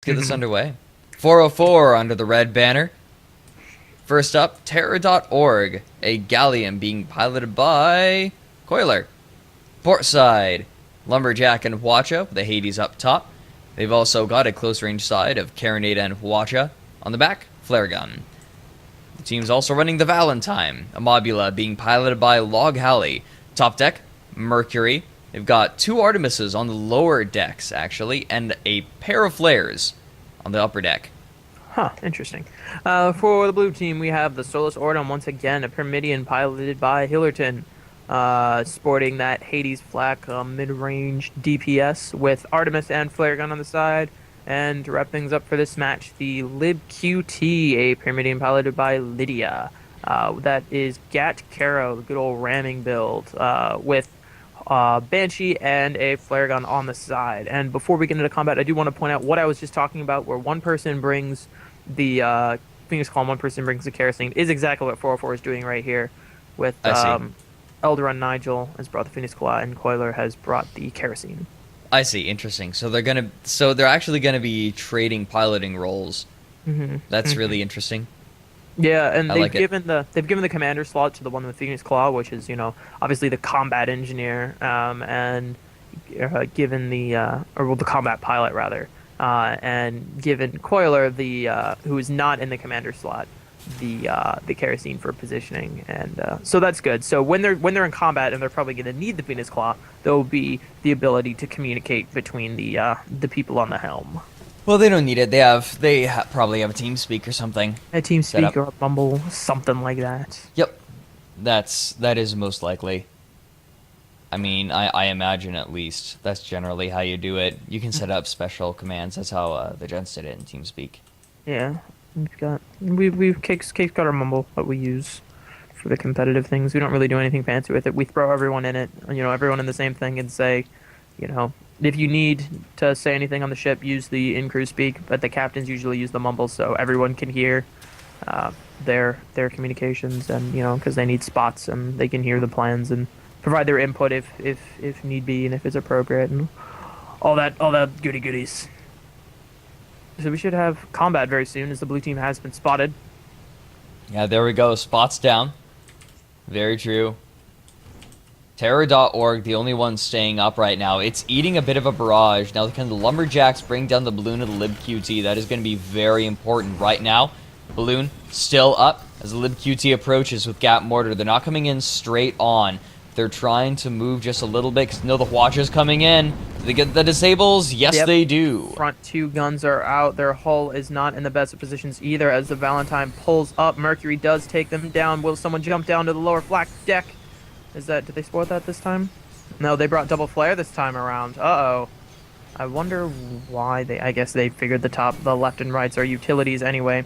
Get this underway. 404 under the red banner. First up, Terror.org, a galleon being piloted by Coiler. Portside, Lumberjack and Hwacha, the Hades up top. They've also got a close range side of Carronade and Hwacha. On the back, Flare Gun. The team's also running the Valentine, a Mobula being piloted by Log Halley. Top deck, Mercury. They've got two Artemises on the lower decks, actually, and a pair of Flares on the upper deck. Huh, interesting. For the blue team, we have the Solus Ordom, once again, a Pyramidion piloted by Hillerton, sporting that Hades flak mid-range DPS with Artemis and Flare Gun on the side. And to wrap things up for this match, the LibQT, a Pyramidion piloted by Lydia. That is Gat Caro, the good old ramming build, with Banshee and a Flare Gun on the side. And before we get into combat, I do want to point out what I was just talking about, where one person brings the Phoenix Claw, one person brings the Kerosene, is exactly what 404 is doing right here with Elderon Nigel has brought the Phoenix Claw and Coiler has brought the Kerosene. I see, interesting. So they're actually gonna be trading piloting roles. That's really interesting. Yeah, and they've given the commander slot to the one with Phoenix Claw, which is, obviously the combat engineer, and given the combat pilot rather, and given Coiler who is not in the commander slot, the Kerosene for positioning, and so that's good. So when they're in combat and they're probably going to need the Phoenix Claw, there will be the ability to communicate between the people on the helm. Well, they don't need it. They probably have a TeamSpeak or something. A TeamSpeak or a Mumble, something like that. Yep, that is most likely. I mean, I imagine at least that's generally how you do it. You can set up special commands. That's how the gents did it in TeamSpeak. Yeah, we've Cake's got our Mumble that we use for the competitive things. We don't really do anything fancy with it. We throw everyone in it, everyone in the same thing, and say, if you need to say anything on the ship, use the in-crew speak, but the captains usually use the mumble so everyone can hear their communications, and because they need spots and they can hear the plans and provide their input if need be and if it's appropriate and all that goodies. So we should have combat very soon, as the blue team has been spotted. Yeah, there we go. Spots down. Very true. Terror.org, the only one staying up right now. It's eating a bit of a barrage. Now, can the Lumberjacks bring down the balloon of the LibQT? That is going to be very important right now. Balloon still up as the LibQT approaches with Gap Mortar. They're not coming in straight on. They're trying to move just a little bit because the Hwacha's coming in. Do they get the disables? Yes, yep. They do. Front two guns are out. Their hull is not in the best of positions either as the Valentine pulls up. Mercury does take them down. Will someone jump down to the lower flak deck? Did they sport that this time? No, they brought double flare this time around. Uh-oh. I wonder why I guess they figured the left and rights are utilities anyway.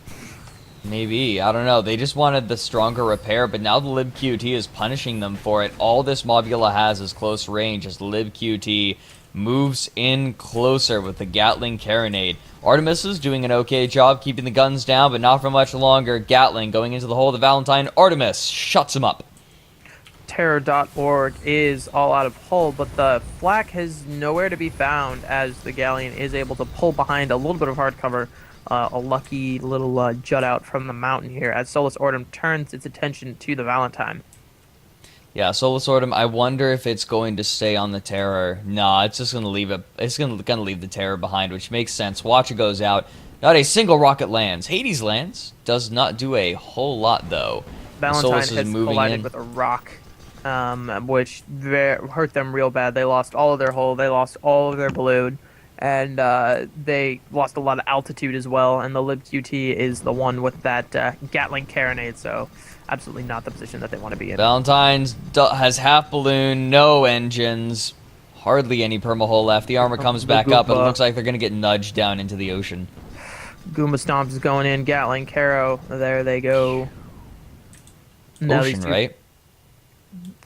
Maybe. I don't know. They just wanted the stronger repair, but now the LibQT is punishing them for it. All this Mobula has is close range as LibQT moves in closer with the Gatling Carronade. Artemis is doing an okay job keeping the guns down, but not for much longer. Gatling going into the hole of the Valentine. Artemis shuts him up. Terror.org is all out of hull, but the flak has nowhere to be found as the galleon is able to pull behind a little bit of hard cover, a lucky little jut out from the mountain here as Solus Ordom turns its attention to the Valentine. Yeah, Solus Ordom, I wonder if it's going to stay on the Terror. Nah, it's just going to leave it. It's going to leave the Terror behind, which makes sense. Hwacha goes out. Not a single rocket lands. Hades lands. Does not do a whole lot, though. Valentine has collided with a rock, which hurt them real bad. They lost all of their hull. They lost all of their balloon. And they lost a lot of altitude as well. And the LibQT is the one with that Gatling Carronade, so absolutely not the position that they want to be in. Valentine's has half balloon, no engines, hardly any permahull left. The armor comes back up, but it looks like they're going to get nudged down into the ocean. Goomba Stomp is going in. Gatling Caro, there they go. Ocean, right?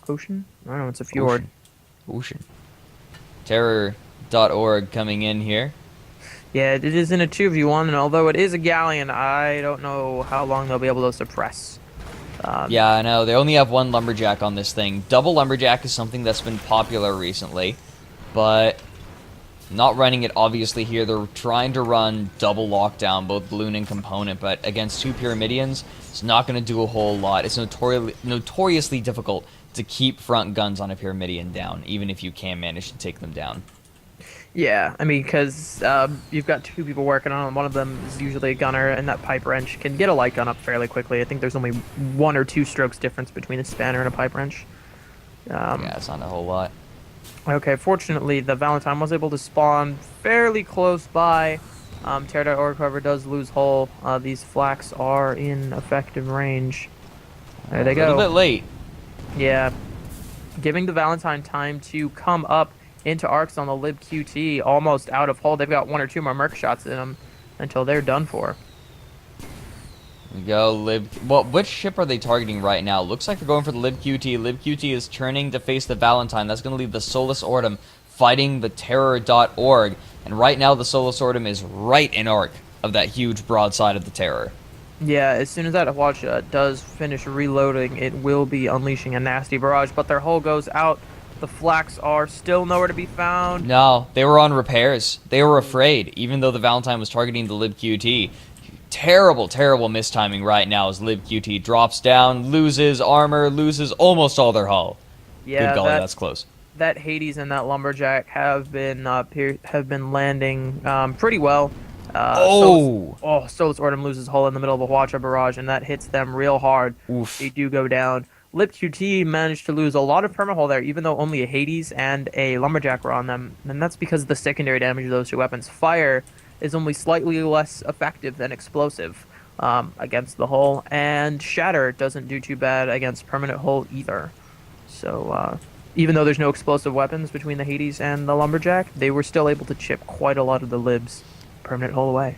Ocean? I don't know, it's a fjord. Ocean. Terror.org coming in here. Yeah, it is in a 2v1, and although it is a galleon, I don't know how long they'll be able to suppress. Yeah, I know. They only have one Lumberjack on this thing. Double Lumberjack is something that's been popular recently, but Not running it, obviously, here. They're trying to run double lockdown, both balloon and component, but against two Pyramidians, it's not going to do a whole lot. It's notoriously difficult to keep front guns on a Pyramidian down, even if you can manage to take them down. Yeah, I mean, because you've got two people working on it. One of them is usually a gunner, and that pipe wrench can get a light gun up fairly quickly. I think there's only 1 or 2 strokes difference between a spanner and a pipe wrench. Yeah, it's not a whole lot. Okay, fortunately, the Valentine was able to spawn fairly close by. Terra.org, however, does lose hull. These flaks are in effective range. There they A little go. bit late. Yeah, giving the Valentine time to come up into arcs on the libqt, almost out of hull. They've got 1 or 2 more merc shots in them until they're done for. We go lib. Well, which ship are they targeting right now? Looks like they're going for the libqt. Libqt is turning to face the Valentine. That's going to leave the Solus Ortum fighting the Terror.org. And right now, the Solus Ortum is right in arc of that huge broadside of the Terror. Yeah, as soon as that watch does finish reloading, it will be unleashing a nasty barrage, but their hull goes out. The flaks are still nowhere to be found. No, they were on repairs. They were afraid, even though the Valentine was targeting the libqt. Terrible, terrible mistiming right now as libqt drops down, loses armor, loses almost all their hull. Yeah, Good golly, that's close. That Hades and that Lumberjack have been landing pretty well. Solus Ortum loses hull in the middle of a Watcha barrage, and that hits them real hard. Oof. They do go down. libqt managed to lose a lot of permahull there, even though only a Hades and a Lumberjack were on them, and that's because of the secondary damage of those two weapons. Fire is only slightly less effective than explosive against the hull, and Shatter doesn't do too bad against permanent hull either. So even though there's no explosive weapons between the Hades and the Lumberjack, they were still able to chip quite a lot of the libs permanent hull away.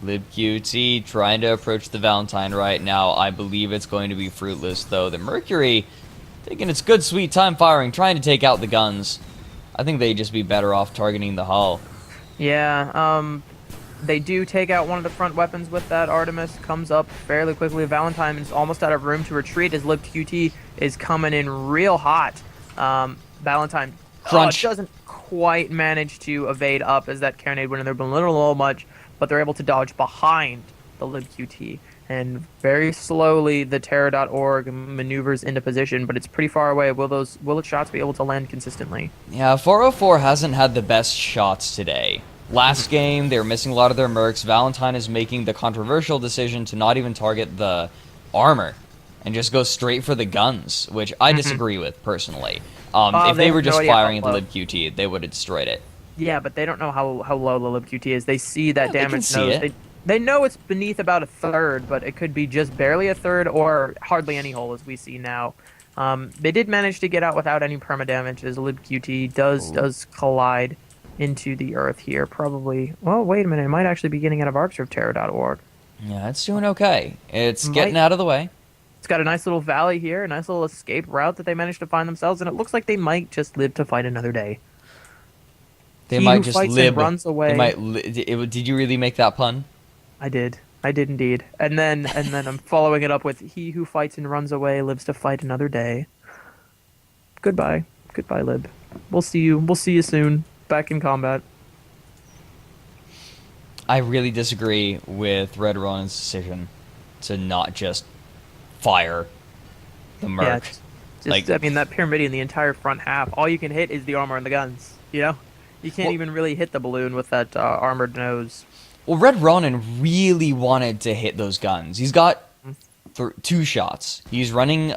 libqt trying to approach the Valentine right now. I believe it's going to be fruitless, though. The Mercury taking its good sweet time firing, trying to take out the guns. I think they'd just be better off targeting the hull. Yeah, they do take out one of the front weapons with that. Artemis comes up fairly quickly. Valentine is almost out of room to retreat as libqt is coming in real hot. Valentine Crunch. Doesn't quite manage to evade up as that carronade went in there, but a little much, but they're able to dodge behind the libqt. And very slowly, the Terror.org maneuvers into position, but it's pretty far away. Will its shots be able to land consistently? Yeah, 404 hasn't had the best shots today. Last game, they were missing a lot of their mercs. Valentine is making the controversial decision to not even target the armor and just go straight for the guns, which I disagree with, personally. If they were just firing at the libqt, they would have destroyed it. Yeah, but they don't know how low the libqt is. They see that damage. They can see it. They know it's beneath about a third, but it could be just barely a third or hardly any hull, as we see now. They did manage to get out without any perma damage, as libqt does collide into the earth here. Probably. Well, wait a minute. It might actually be getting out of arcs of Terror.org. Yeah, it's doing okay. It's getting out of the way. It's got a nice little valley here, a nice little escape route that they managed to find themselves, and it looks like they might just live to fight another day. They might just live. Runs away. They might. Did you really make that pun? I did indeed. And then I'm following it up with "He who fights and runs away lives to fight another day." Goodbye, Lib. We'll see you soon. Back in combat. I really disagree with Red Ronin's decision to not just fire the merc. Yeah, I mean, that Pyramidion, the entire front half, all you can hit is the armor and the guns. You know, you can't even really hit the balloon with that armored nose. Well, Red Ronin really wanted to hit those guns. He's got 2 shots. He's running.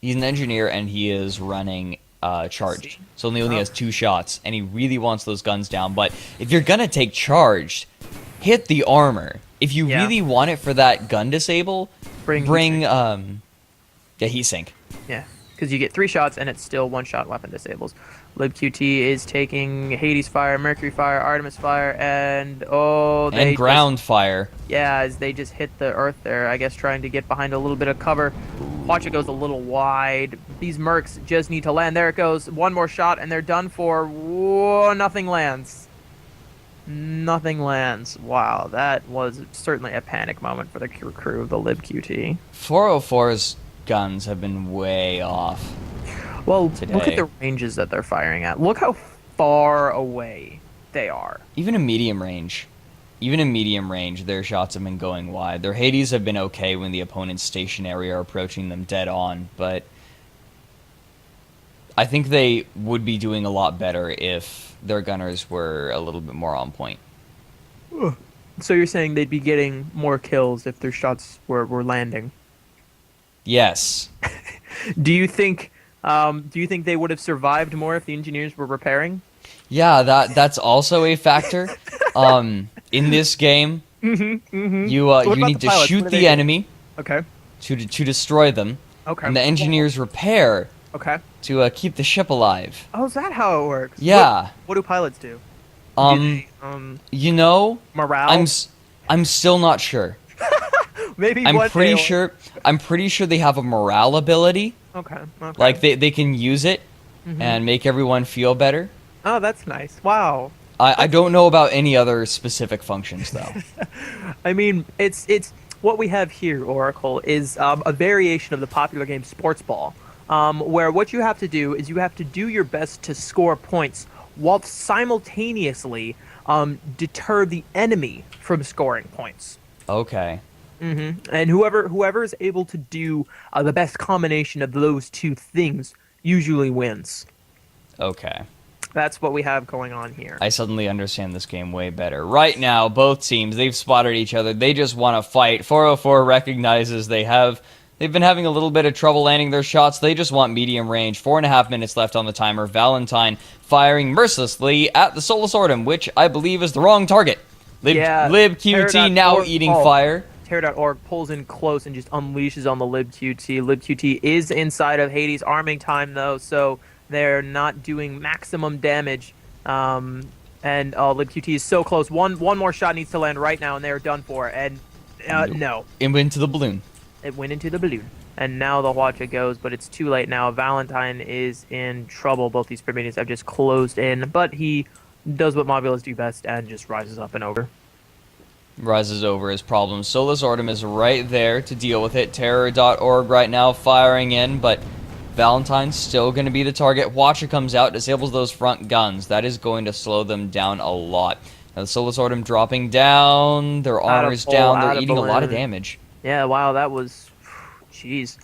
He's an engineer, and he is running charged. So he only has 2 shots, and he really wants those guns down. But if you're gonna take charged, hit the armor. If you really want it for that gun disable, bring heat sink. Yeah, because you get 3 shots, and it's still 1-shot weapon disables. libqt is taking Hades fire, Mercury fire, Artemis fire, and ground fire. Yeah, as they just hit the earth there, I guess trying to get behind a little bit of cover. Watch it goes a little wide. These mercs just need to land. There it goes. 1 more shot, and they're done for. Whoa, nothing lands. Nothing lands. Wow, that was certainly a panic moment for the crew of the libqt. 404's guns have been way off. Well, today. Look at the ranges that they're firing at. Look how far away they are. Even in medium range. Even in medium range, their shots have been going wide. Their Hades have been okay when the opponent's stationary are approaching them dead on, but I think they would be doing a lot better if their gunners were a little bit more on point. So you're saying they'd be getting more kills if their shots were landing? Yes. Do you think they would have survived more if the engineers were repairing? Yeah, that's also a factor. In this game, you What you about need the to pilots? What shoot do they the do? enemy Okay. to destroy them, Okay. and the engineers repair Okay. to keep the ship alive. Oh, is that how it works? Yeah. What do pilots do? Um, you know, Morale? I'm still not sure. Maybe I'm one pretty day- sure. I'm pretty sure they have a morale ability. Okay. Okay. Like they can use it and make everyone feel better. Oh, that's nice. Wow. I don't know about any other specific functions though. I mean, it's what we have here, Oracle, is a variation of the popular game Sports Ball, where what you have to do is you have to do your best to score points while simultaneously deter the enemy from scoring points. Okay. And whoever is able to do the best combination of those two things usually wins. Okay. That's what we have going on here. I suddenly understand this game way better. Right now, both teams, they've spotted each other. They just want to fight. 404 recognizes they've been having a little bit of trouble landing their shots. They just want medium range. 4.5 minutes left on the timer. Valentine firing mercilessly at the Solus Ortum, which I believe is the wrong target. LibQT now eating fire. Terror.org pulls in close and just unleashes on the LibQT. LibQT is inside of Hades' arming time, though, so they're not doing maximum damage. And LibQT is so close. One more shot needs to land right now, and they're done for. And no. It went into the balloon. It went into the balloon. And now the watch it goes, but it's too late now. Valentine is in trouble. Both these Pyramids have just closed in, but he does what Mobulas do best and just rises up and over. Rises over his problems. Solus Ortum is right there to deal with it. Terror.org right now firing in, but Valentine's still going to be the target. Watcher comes out, disables those front guns. That is going to slow them down a lot. Now the Solus Ortum dropping down. Their armor's down. They're eating a lot of damage. Yeah, wow, that was... Jeez.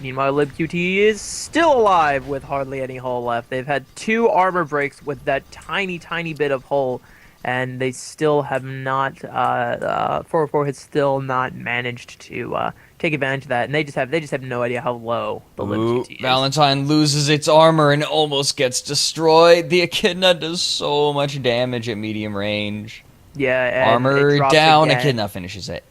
Meanwhile, LibQT is still alive with hardly any hull left. They've had 2 armor breaks with that tiny, tiny bit of hull, and they still have not... 404 has still not managed to take advantage of that, and they just have no idea how low the LibQT is. Valentine loses its armor and almost gets destroyed. The Echidna does so much damage at medium range. Yeah, and armor down, Echidna finishes it.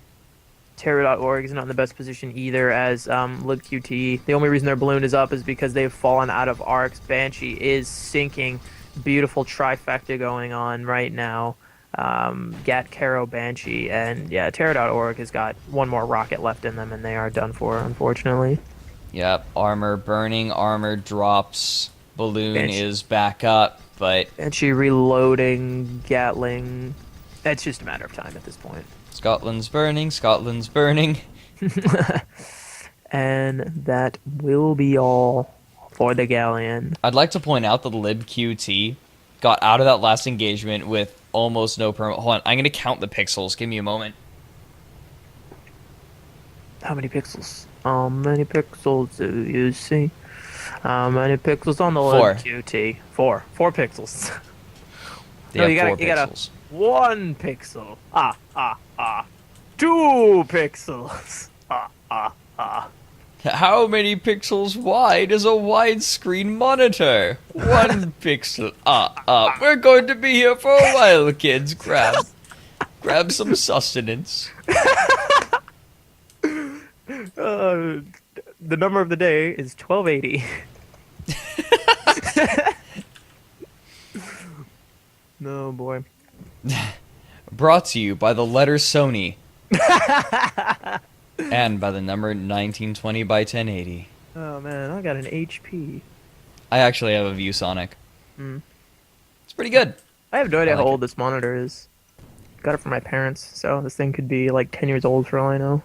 Terror.org is not in the best position either as LibQT. The only reason their balloon is up is because they've fallen out of arcs. Banshee is sinking. Beautiful trifecta going on right now. Gat, Caro, Banshee, and yeah, Terror.org has got one more rocket left in them, and they are done for, unfortunately. Yep, armor burning, armor drops, balloon Banshee is back up, but... Banshee reloading, Gatling. It's just a matter of time at this point. Scotland's burning, Scotland's burning. And that will be all for the Galleon. I'd like to point out that LibQT got out of that last engagement with almost no permanent... Hold on, I'm going to count the pixels. Give me a moment. How many pixels? How many pixels do you see? How many pixels on the LibQT? 4 pixels. They you have 4 gotta pixels. 1 pixel. 2 pixels. How many pixels wide is a widescreen monitor? 1 pixel. We're going to be here for a while, kids. Grab some sustenance. The number of the day is 1280. No, boy. Brought to you by the letter Sony. And by the number 1920 by 1080. Oh man, I got an HP. I actually have a ViewSonic. Mm. It's pretty good. I have no idea I like how old this monitor is. Got it from my parents, so this thing could be like 10 years old for all I know.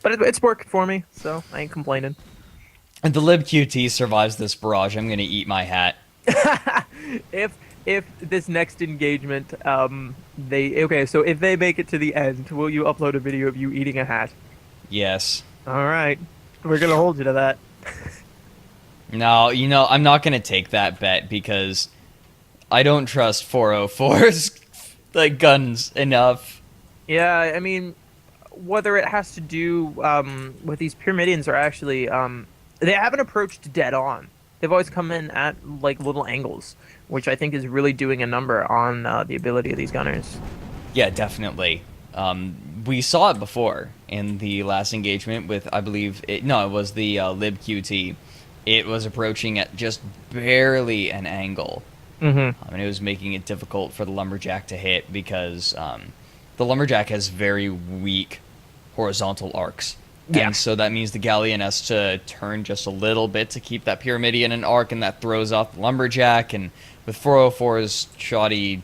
But it's working for me, so I ain't complaining. If the LibQT survives this barrage, I'm gonna eat my hat. If this next engagement, so if they make it to the end, will you upload a video of you eating a hat? Yes. All right, we're gonna hold you to that. No, I'm not going to take that bet because I don't trust 404's like guns enough. Yeah, I mean, whether it has to do with these Pyramidians are actually they haven't approached dead on. They've always come in at like little angles, which I think is really doing a number on the ability of these gunners. Yeah, definitely. We saw it before in the last engagement with, I believe, it was the libqt. It was approaching at just barely an angle. Mm-hmm. And it was making it difficult for the lumberjack to hit because the lumberjack has very weak horizontal arcs. Yeah. And so that means the galleon has to turn just a little bit to keep that pyramid in an arc, and that throws off the lumberjack. And with 404's shoddy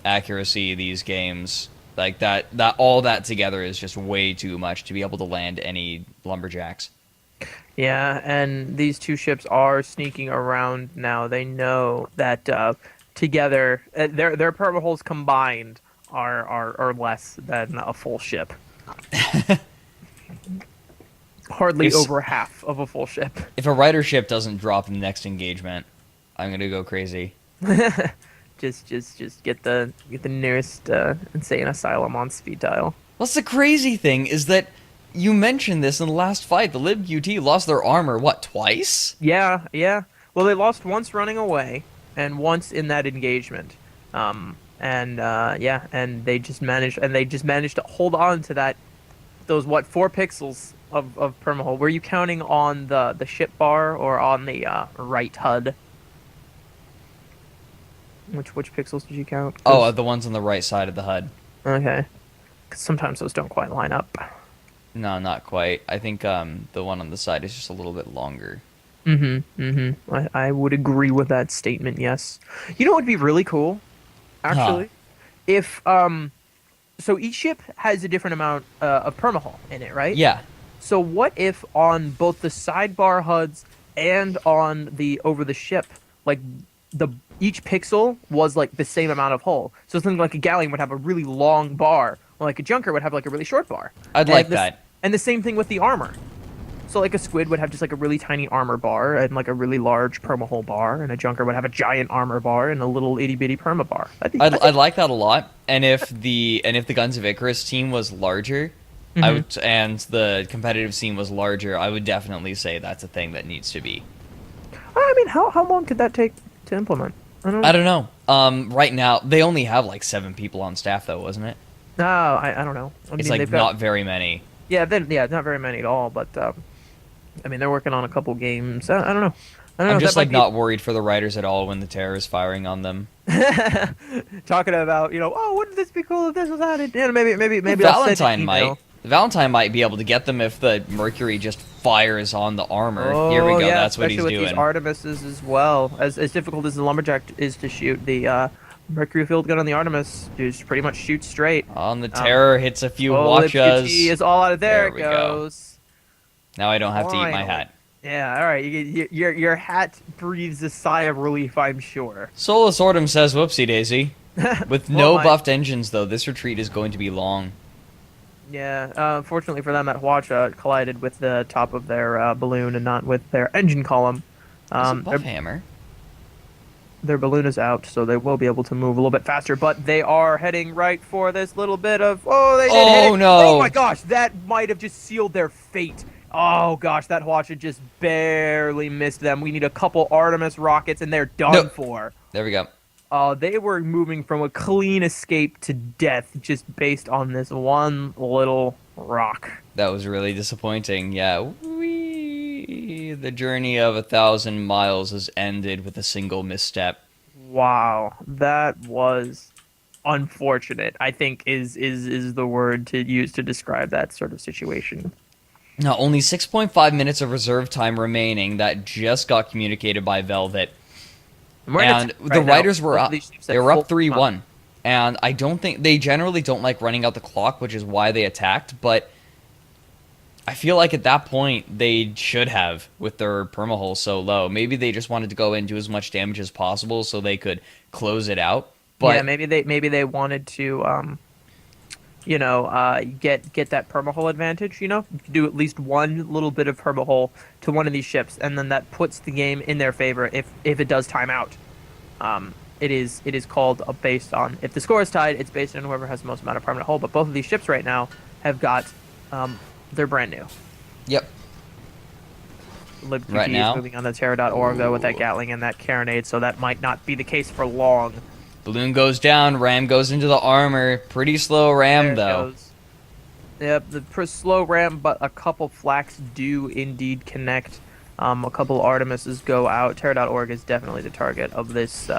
accuracy, these games like that all that together is just way too much to be able to land any lumberjacks. Yeah, and these two ships are sneaking around now. They know that together, their perma holes combined are less than a full ship. Hardly If over half of a full ship. if a Rydr ship doesn't drop in the next engagement, I'm gonna go crazy. Just get the nearest insane asylum on speed dial. What's the crazy thing is that you mentioned this in the last fight. The libqt lost their armor, what, twice? Yeah, yeah. Well, they lost once running away and once in that engagement. And they just managed to hold on to that those 4 pixels of permahull. Were you counting on the ship bar or on the right HUD? Which pixels did you count? Oh, the ones on the right side of the HUD. Okay. 'Cause sometimes those don't quite line up. No, not quite. I think the one on the side is just a little bit longer. I would agree with that statement, yes. You know what would be really cool, actually? If, so each ship has a different amount of permahull in it, right? Yeah. So what if on both the sidebar HUDs and on the over the ship, like each pixel was like the same amount of hull? So something like a galleon would have a really long bar, or like a junker would have like a really short bar. I'd like that. And the same thing with the armor. So like a squid would have just like a really tiny armor bar and like a really large permahull bar, and a junker would have a giant armor bar and a little itty bitty perma bar. I'd like that a lot. And if the Guns of Icarus team was larger, I would, and the competitive scene was larger, I would definitely say that's a thing that needs to be. I mean, how long could that take to implement? I don't know. Right now they only have like 7 people on staff, though, wasn't it? No, I don't know. I It's mean, like not very many. Yeah, not very many at all. But I mean, they're working on a couple games. I don't know. I'm just that like might not worried for the riders at all when the terror is firing on them. talking about, oh, wouldn't this be cool if this was added? Yeah, maybe I'll send an email. Valentine might be able to get them if the Mercury just fires on the armor. Oh, Here we go. yeah, That's what he's especially with doing. these Artemises as well. As difficult as the Lumberjack is to shoot, the Mercury field gun on the Artemis just pretty much shoots straight. On the terror hits a few the watchas. PG is all out of there. There we It goes. Now I don't have to eat my Finally. hat. Yeah, all right. Your hat breathes a sigh of relief, I'm sure. Solus Ortum says, whoopsie daisy. With Well, no my- buffed engines, though, this retreat is going to be long. Yeah, fortunately for them, that Hwacha collided with the top of their balloon and not with their engine column. There's a buff hammer. Their balloon is out, so they will be able to move a little bit faster, but they are heading right for this little bit of... Oh, they did hit it. No. Oh my gosh, that might have just sealed their fate. Oh gosh, that Hwacha just barely missed them. We need a couple Artemis rockets and they're done for. There we go. They were moving from a clean escape to death just based on this one little rock. That was really disappointing. Yeah. Whee! The journey of 1,000 miles has ended with a single misstep. Wow, that was unfortunate, I think is the word to use to describe that sort of situation. Now, only 6.5 minutes of reserve time remaining that just got communicated by Velvet. And the riders were up. They were up 3-1. And I don't think... They generally don't like running out the clock, which is why they attacked. But I feel like at that point they should have with their permahull so low. Maybe they just wanted to go in do as much damage as possible so they could close it out. Yeah, But maybe they wanted to get that permahull advantage. You could do at least one little bit of permahull to one of these ships, and then that puts the game in their favor if it does time out. It is called based on if the score is tied, it's based on whoever has the most amount of permanent hull. But both of these ships right now have got they're brand new. yep, LibQT right now. is moving on the Terra.org though with that Gatling and that Carronade, so that might not be the case for long. Balloon goes down, Ram goes into the armor. Pretty slow Ram There it though. goes. Yep, the slow ram, but a couple flaks do indeed connect. A couple Artemises go out. Terra.org is definitely the target of this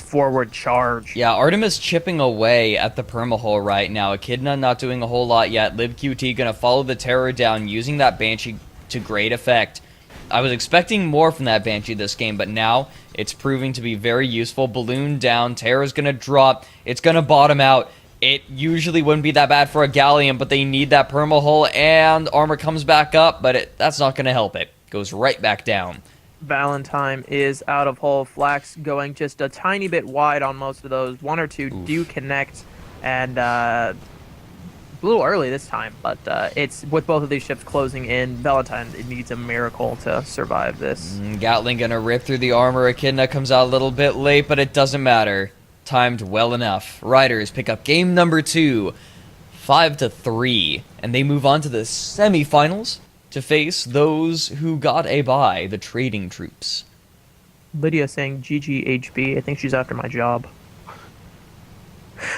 forward charge. Yeah, Artemis chipping away at the permahull right now. Echidna not doing a whole lot yet. LibQT gonna follow the Terror down using that Banshee to great effect. I was expecting more from that Banshee this game, but now it's proving to be very useful. Balloon down, Terror's gonna drop, it's gonna bottom out. It usually wouldn't be that bad for a Galleon, but they need that permahull, and armor comes back up, but that's not gonna help it. Goes right back down. Valentine is out of hull. Flax going just a tiny bit wide on most of those. One or two do connect, and a little early this time, but it's with both of these ships closing in. Valentine, it needs a miracle to survive this. Gatling gonna rip through the armor. Echidna comes out a little bit late, but it doesn't matter. Timed well enough. Riders pick up game number 2, 5-3, and they move on to the semifinals to face those who got a bye, the trading troops. Lydia saying GGHB. I think she's after my job.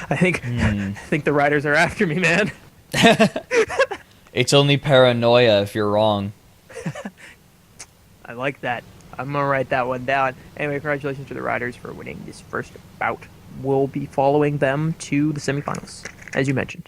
I think the riders are after me, man. It's only paranoia if you're wrong. I like that. I'm gonna write that one down. Anyway, congratulations to the riders for winning this first bout. We'll be following them to the semifinals, as you mentioned.